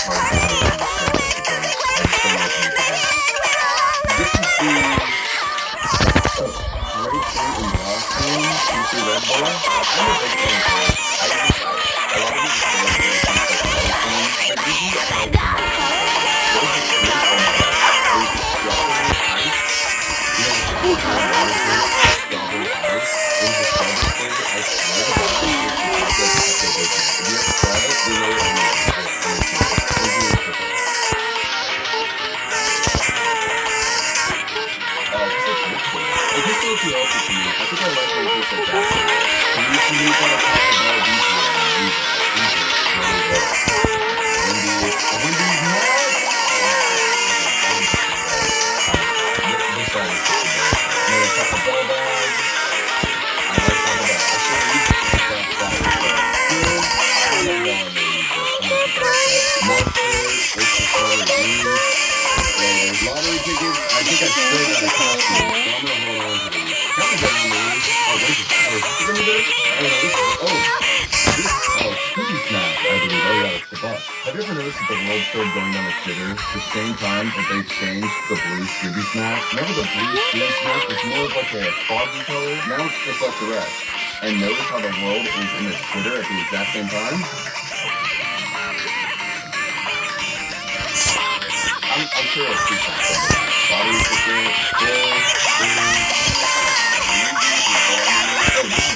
hard to really understand it because I just don't know if you can. This is the grapefruit and blossom P3 Red Bull. I'm a big fan of it. A lot of people say that it tastes like medicine, but usually I like the medicine flavors. What is this fruit? Oh my god. It is strawberry ice. You know, like the sparkling water drink, strawberry ice. It is a strawberry flavor. I swear to God, it tastes exactly like Pepto Bismol. If you ever try it, you'll know what I mean. I understand. It's really freaking. It tastes like which flavor? It tastes a little too healthy for me. I think I like when it tastes like that flavor. Can you find a Taco Bell? These were amazing. These were so good. Wendy's, a Wendy's nuts. Oh, okay, Wendy's is the best. This side is just the best. Another Taco Bell bag. I like Taco Bell. I should have used this with the Black Friday, but still, I don't know why I never used it. I'm gonna keep that upset. Monster, oyster strawberry beans, the flavors, lottery tickets. I think I still got a costume, so I'm gonna hold on to these. Kind of got on these. Oh, what is this? Oh, is this the gummy bears? Oh no, this is Scooby Snap, I believe. Oh yeah, it's the bus. Have you ever noticed that the world started going down the shitter the same time that they changed the blue Scooby Snap? Remember the blue Scooby Snap? It's more of like a foggy color. Now it's just like the rest. And notice how the world is in the shitter at the exact same time? I'm sure it's two snacks over that. Lottery ticket, four, three,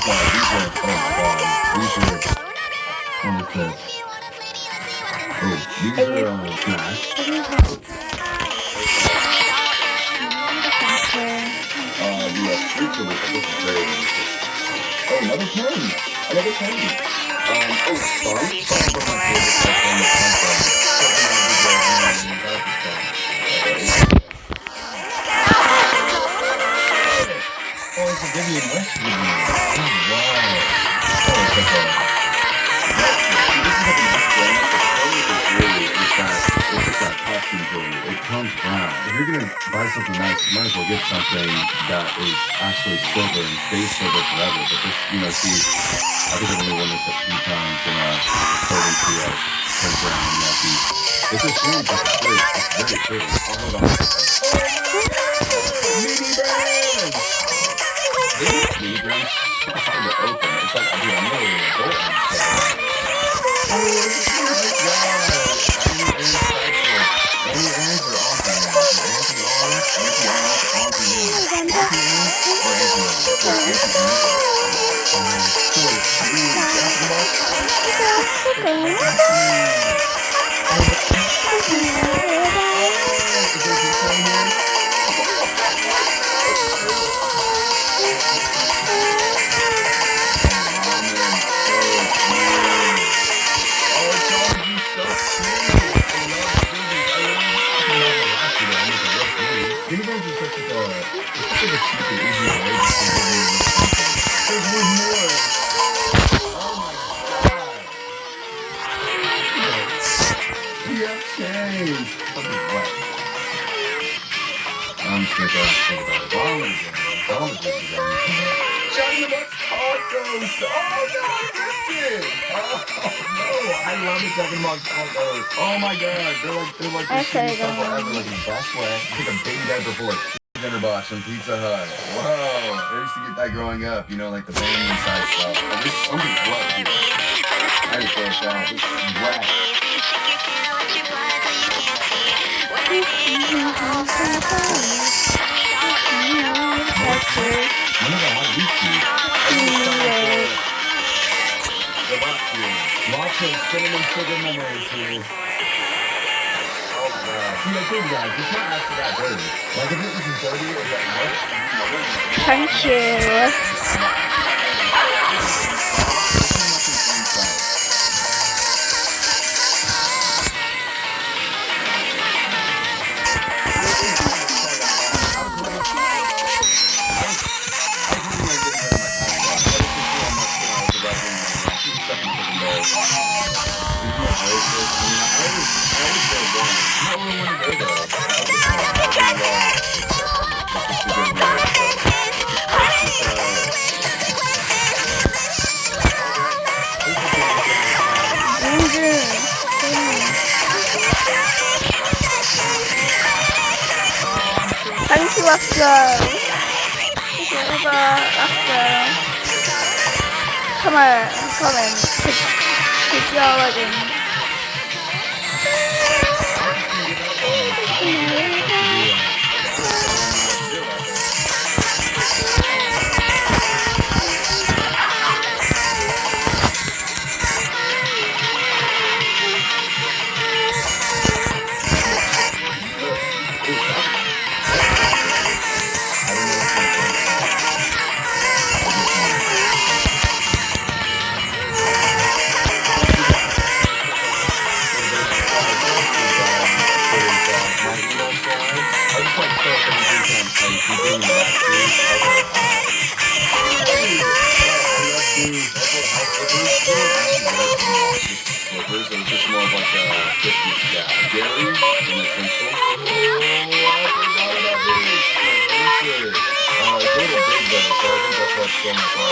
oh, these are, oh my god. These are, what is this? Oh, these are snacks. The street solution. This is very delicious. Oh, another candy. Another candy. Oh, Sonic. Sonic was my favorite platform to come from. Something I would go and got this from. Oh, it's a Vivian Westwood movie. Oh, wow. Oh, it's like a Westwood. See, this is like an X-Men. The color of the jewelry is that, it's just that costume jewelry. It comes brown. If you're gonna buy something nice, you might as well get something that is actually silver and stays silver forever. But this, you know, see, I think I've only worn this a few times and starting to turn brown and yucky. It's a shame about the shirt. It's very pretty. I'll hold on to it. Mini brands! Mini brands so hard to open. It's like, dude, I'm not really an adult anymore. Oh, my God! Any Aaron Spatula. Any Aaron's are awesome. Auntie Orange, Auntie Orange, Auntie Orange. Auntie Orange or Auntie Orange? Or Auntie Orange. Choice. Three. Jack in the Box. Is there pizza in here? Ramen. So good. Oh, Charles, you so cute. I love Scoobies. I love the last video. I make a roast movie. Mini Brands is such like a, it's such like a cheap and easy way to give you a little something. There's one more. Oh my god. PF Chang's. Something wet. I'm just gonna go and think about it. Well, I'm gonna get it. I'm gonna taste it again. Jack in the Box tacos. Oh no, I missed it. Oh no, I love the Jack in the Box tacos. Oh my god, they're like the shittiest stuff ever, like in the best way. It's like a big diaper full of dinner box from Pizza Hut. Whoa, I used to get that growing up. You know, like the family size stuff. Oh, this something's wet here. I just throw it down. This is wet. Whenever I used to, I used to sign for the lots of cinnamon sugar memories here. Oh my god. See, I told you guys, it's not actually that dirty. Like, if it was dirty or that much, Thank you. go. Let's go. Come on. Keep going. Slippers, it was just more of like a Christmas Gary in essential. Oh, I forgot about this. It's a little big though, so I think that's why it's still in my car.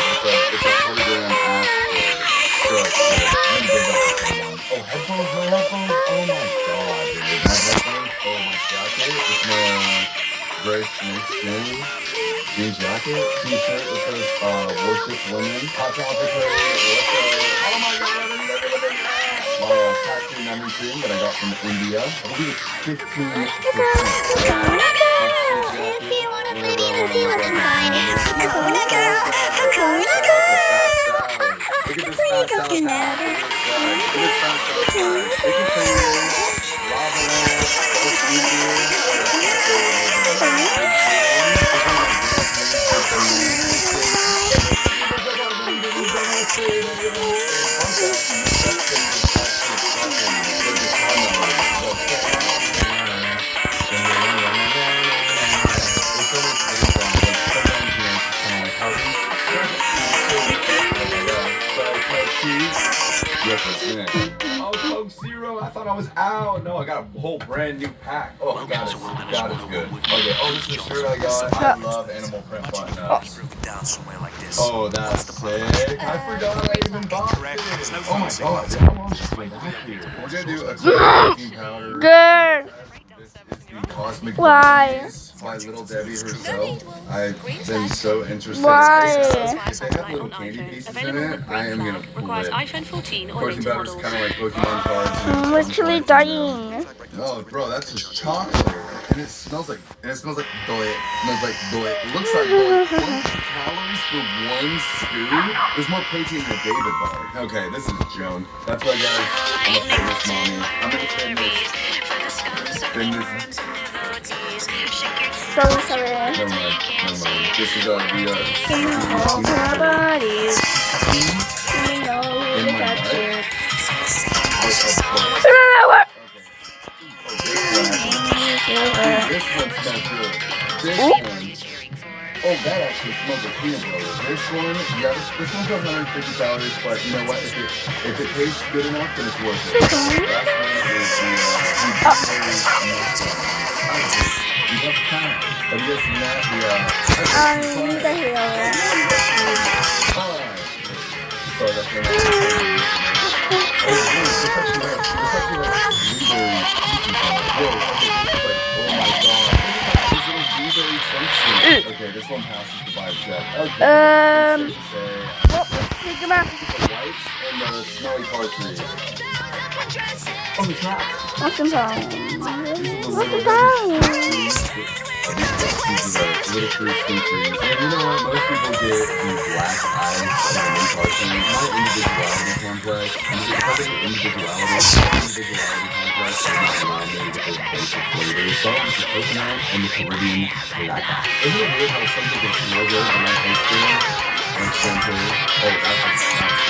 It's a 40-gram Asper. So I'm gonna give that to someone. Oh, headphones, my headphones. Oh my god, dude. My headphones. Oh my jacket. It's my gray snake skin jean jacket, t-shirt that says worship women. Hot topic. Oh my god, my tattoo memory cream that I got from India. I believe it's 15%. Oh, Coke Zero. I thought I was out. No, I got a whole brand new pack. Oh, God, it's good. Okay, oh, this is a shirt I got. I love animal print button-ups. Oh, that's sick. I forgot I even bought it. Oh, my God. How long should I back here? We're going to do a protein powder. Good. This is the Cosmic Why? Brownies by Little Debbie herself. I've been so interested. Why? If they have little candy pieces in it, I am going to flip. iPhone 14 or Protein later powder is models. kind of like Pokemon cards. I'm literally dying. No, bro, that's just chocolate, and it smells like doy. It smells like doy. It looks like doy. 1 calories for 1 scoop. There's more protein than a David bar. Okay, this is Joan. That's right, guys. I'm a fitness mommy. I'm gonna fitness. So sorry. Never mind. This is All my bodies. You know In my that's butt? it. This one smells good. This one. Oh, that actually smells like peanut butter. This one, yeah, this one's 150 calories, but you know what? If it tastes good enough, then it's worth it. That one is Have you guys seen that? The hero. Sorry, that's not. Oh, it's actually like blueberry pecan pie. Whoa, okay, this is like, oh my god. This little blueberry function. Okay, this one passes the vibe check. Okay. Think about The whites and the smelly partridge. Oh, the trap. what's the problem? What's the These are little fruit sweet trees. And you know what? Most people get the black ice and the mint parsley. My individuality complex. Because of individuality complex is not allowed me to get those basic flavors. So I'm just coconut and the Caribbean black ice. Isn't it weird how some people smell good and not taste good? Like center. Oh, that's nice.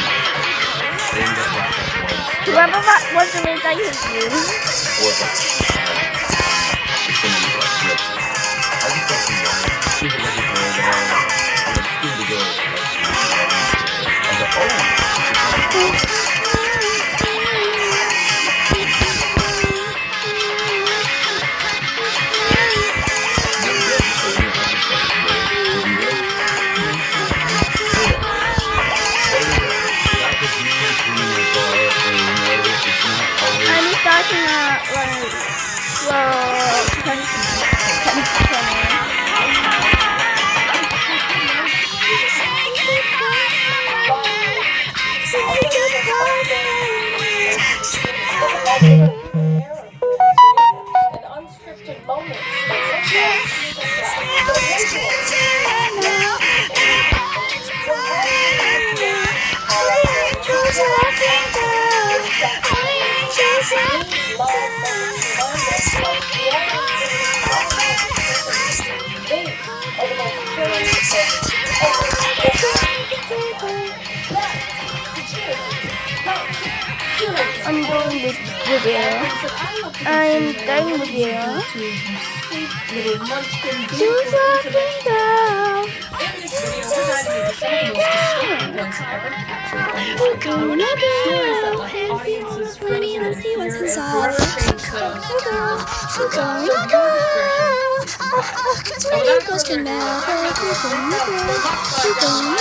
And that black ice one. Remember what was the reason I hit you? Or it's like, it's something like rips. I just got some water. She's a lucky girl there. I'm like, she's the girl. I was like, oh. I'm starting a like slow 20. I'm going with you. I'm going with you. Do something down. We're gonna go. If you wanna play me, let's see what's inside. We're gonna go. Where you go tonight? We're gonna go. We're gonna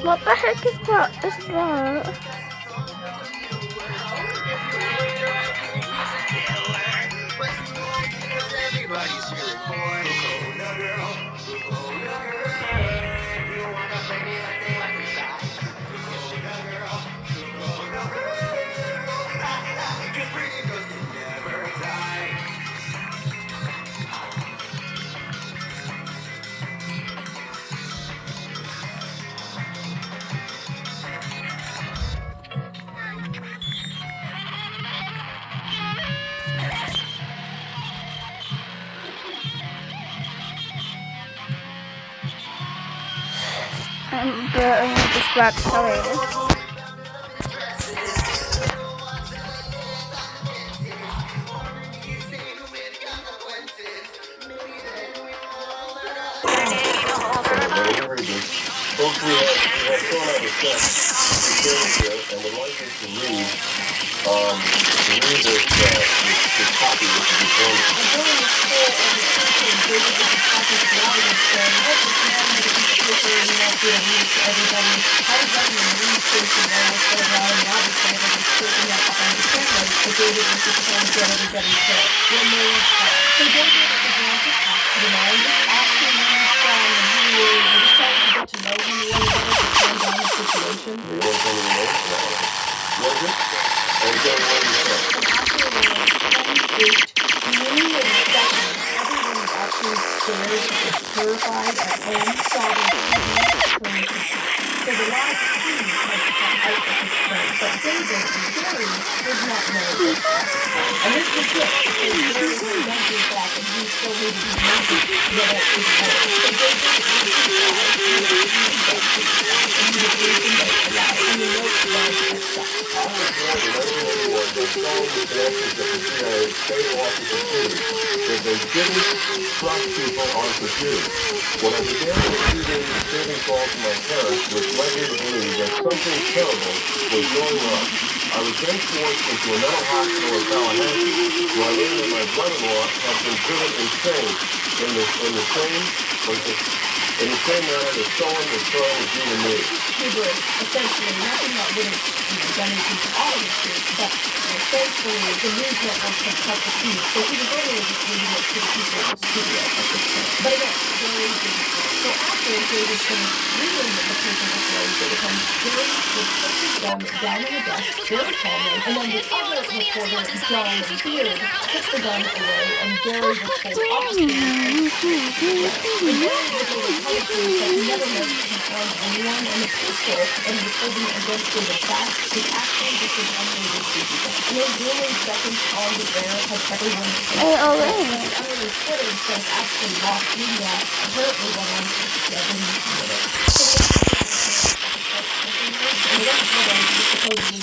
What the heck is that? Is that? I'm going to distract Harry. Hopefully, we have thrown out the set, and would like us to read this copy which is before terrified at home, sobbing, so the last scene has become out at this point, but David and Gary did not know this. And this was good, because Gary went back and he still needed to know that it was work. So David that they didn't trust people on computers. When I began receiving saving calls from my parents, which led me to believe that something terrible was going on. I was then forced into a mental hospital in Tallahassee, where I learned that my brother-in-law had been driven insane in the same manner that someone was throwing was being made. He was essentially nothing that would have done anything to all of his kids, but thankfully the news network had cut the feed, so he was only leaving it to the people in the studio at this point. But again, Gary didn't know. So after David finished reading the paper before David comes, Gary would put his thumb down on the desk very calmly, and then the other reporter, John Beard, took the gun away, and Gary was pulled off the stage and the Gary was a that he never meant to harm anyone, and the pistol and he was holding against David's back was actually just his unrated BB gun. And his grueling seconds on the air had everyone the unreleased footage that is actually lost media apparently went on for 7 minutes. And the rest of it is supposedly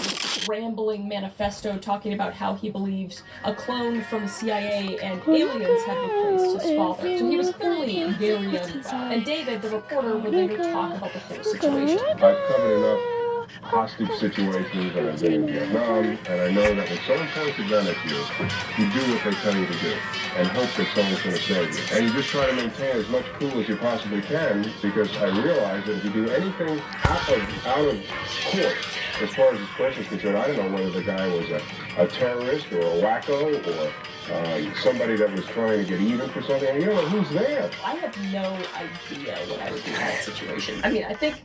rambling manifesto talking about how he believes a clone from the CIA and aliens had replaced his father. So he was clearly very unwell. And David, the reporter, would later talk about the whole situation. I've covered enough hostage situations, and I've been in Vietnam, and I know that when someone points a gun at you, you do what they tell you to do and hope that someone's going to save you. And you just try to maintain as much cool as you possibly can, because I realize that if you do anything out of court, as far as this person's concerned, I don't know whether the guy was a terrorist or a wacko or somebody that was trying to get even for something, and you don't know who's there. I have no idea what I would do in that situation. I mean, I think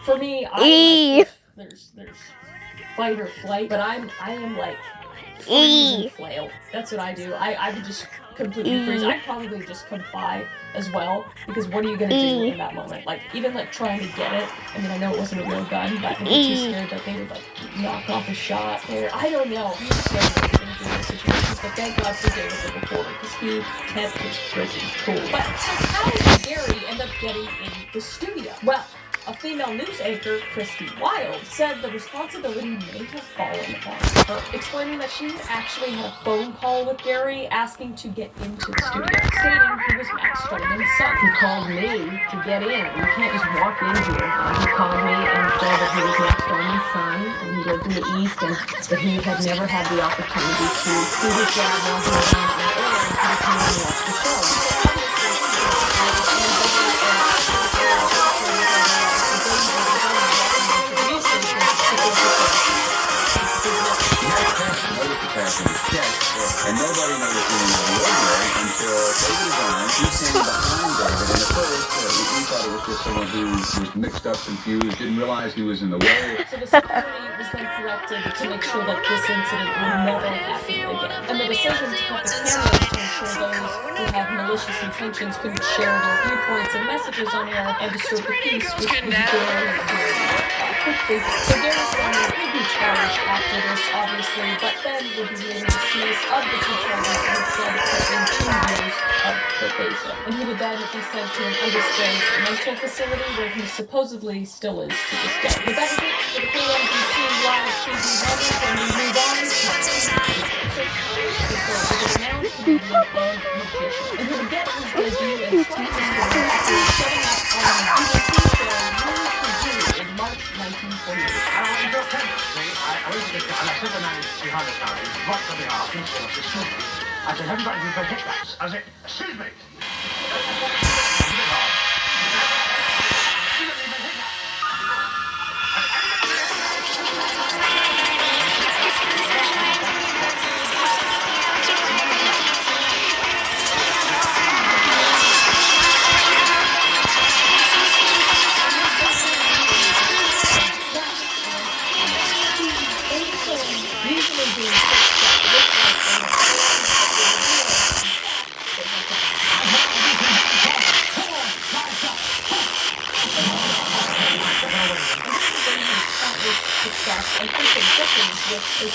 for me, there's fight or flight, but I am like freeze and flail. That's what I do. I would just completely freeze. I'd probably just comply as well, because what are you gonna do in that moment? Like, even like trying to get it. I mean, I know it wasn't a real gun, but I'd be too scared that they would like knock off a shot, or I don't know. He's so amazing in those situations, but thank God for David the reporter, because he kept his freaking cool. But how did Gary end up getting in the studio? Well, a female news anchor, Christy Wilde, said the responsibility may have fallen on her, explaining that she actually had a phone call with Gary asking to get into the studio, stating he was Max Stoneman's son. He called me to get in. You can't just walk in here. He called me and said that he was Max Stoneman's son, and he lived in the East, and that he had never had the opportunity to see his dad while he was on the air, and he was coming to watch the show. And nobody noticed anything out of the ordinary until David is on. He's standing behind David, and at first we thought it was just someone who was mixed up, confused, didn't realize he was in the way. So the security was then corrected to make sure that this incident would never happen again. And the decision to cut the cameras to ensure those who have malicious intentions couldn't share their viewpoints and messages on air and disturb the peace, which was very quickly. So Gary's family would be charged after this, obviously, but then would be later dismissed of the two charges and instead accepting 2 years of probation. And he would then be sent to an undisclosed mental facility where he supposedly still is to this day. But that is it for the KMBC Live TV Moments, and we move on to and he would get his debut as Steve after setting up on the BBC show News for You in March 1948. I said, have you got anything for hiccups? I said, excuse me.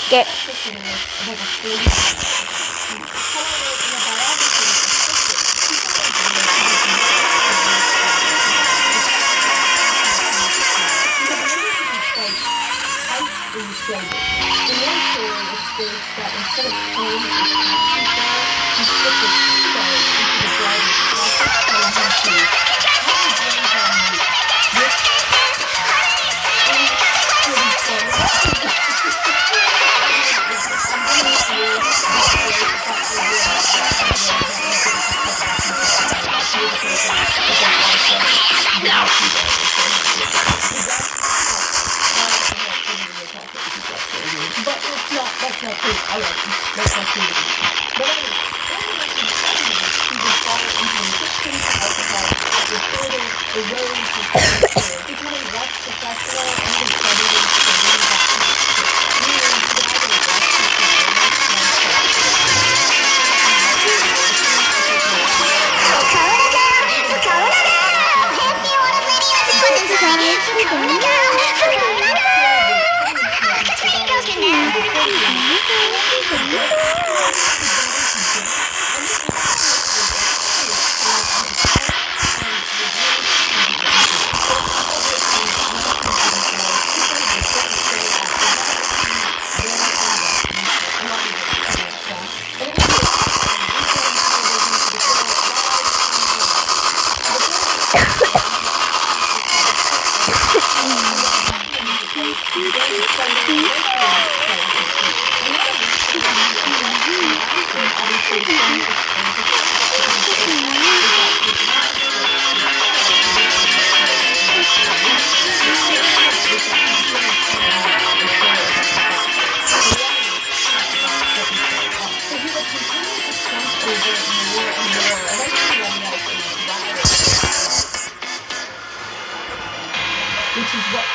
Get.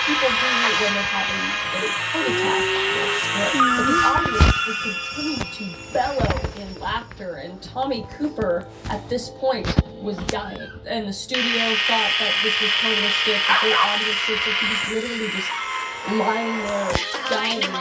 people do when they're having a heart attack or stroke. But the audience would continue to bellow in laughter, and Tommy Cooper at this point was dying. And the studio thought that this was total shit. The whole audience was just, he was literally just lying there dying and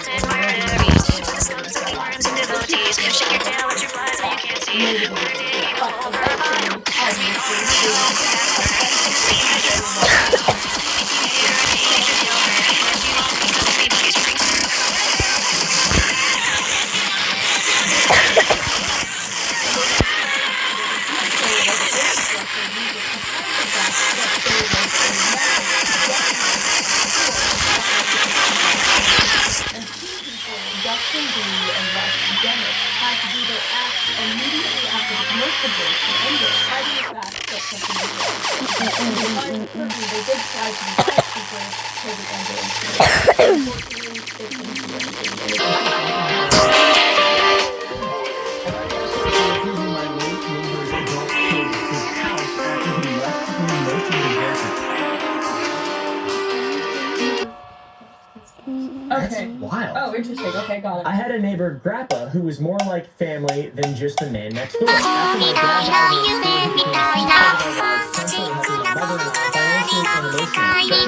Justin Bieber and Les Dennis had to do their acts immediately after the commercial break to end it, hiding the fact that something was wrong. Behind the curtain, they did try to be flexible till the end of the show. Unfortunately, they couldn't do anything. That's wild. Oh, interesting. Okay, got it. I had a neighbor, Grandpa, who was more like family than just the man next door. After my dad died, he was constantly helping my mother-in-law financially and emotionally. He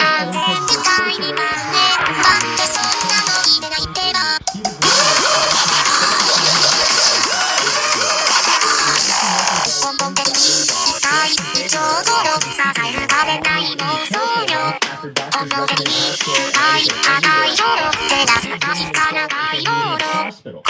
after doctors recommended hospital.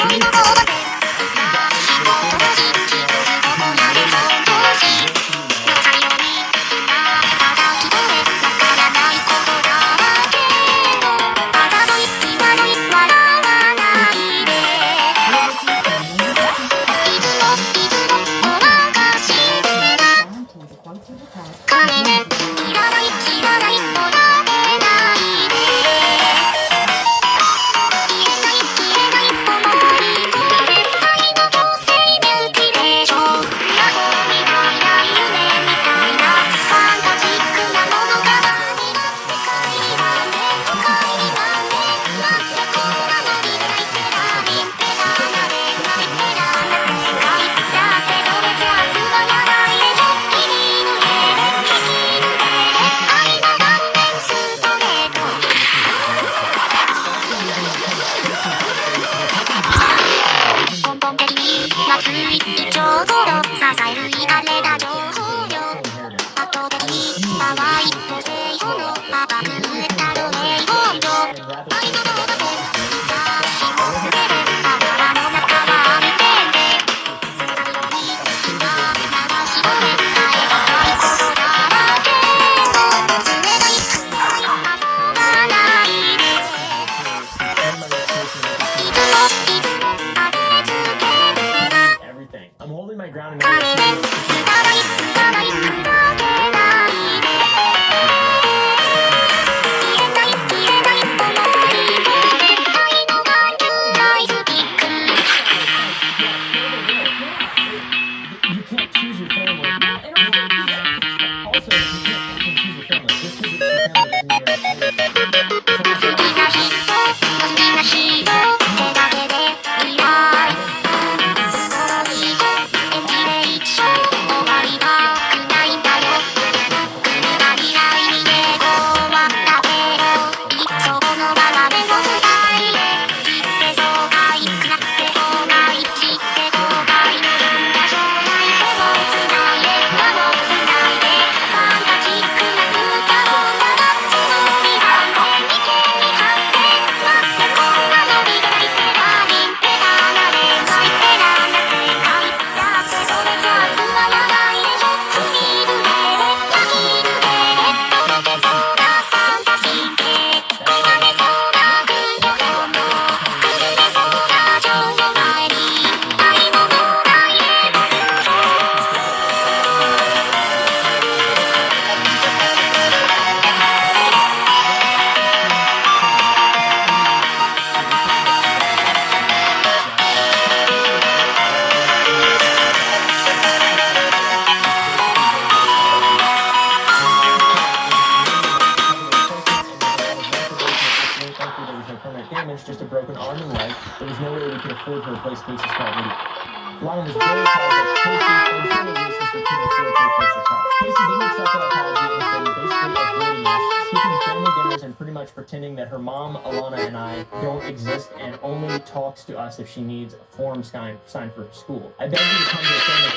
I'm holding my ground and afford to replace Casey's car immediately. Lana was very positive Casey and several reasons for couldn't afford to replace her car. Casey didn't accept that apology and has been basically avoiding us, skipping family dinners and pretty much pretending that her mom, Alana, and I don't exist and only talks to us if she needs a form signed for school. I begged her to come to a family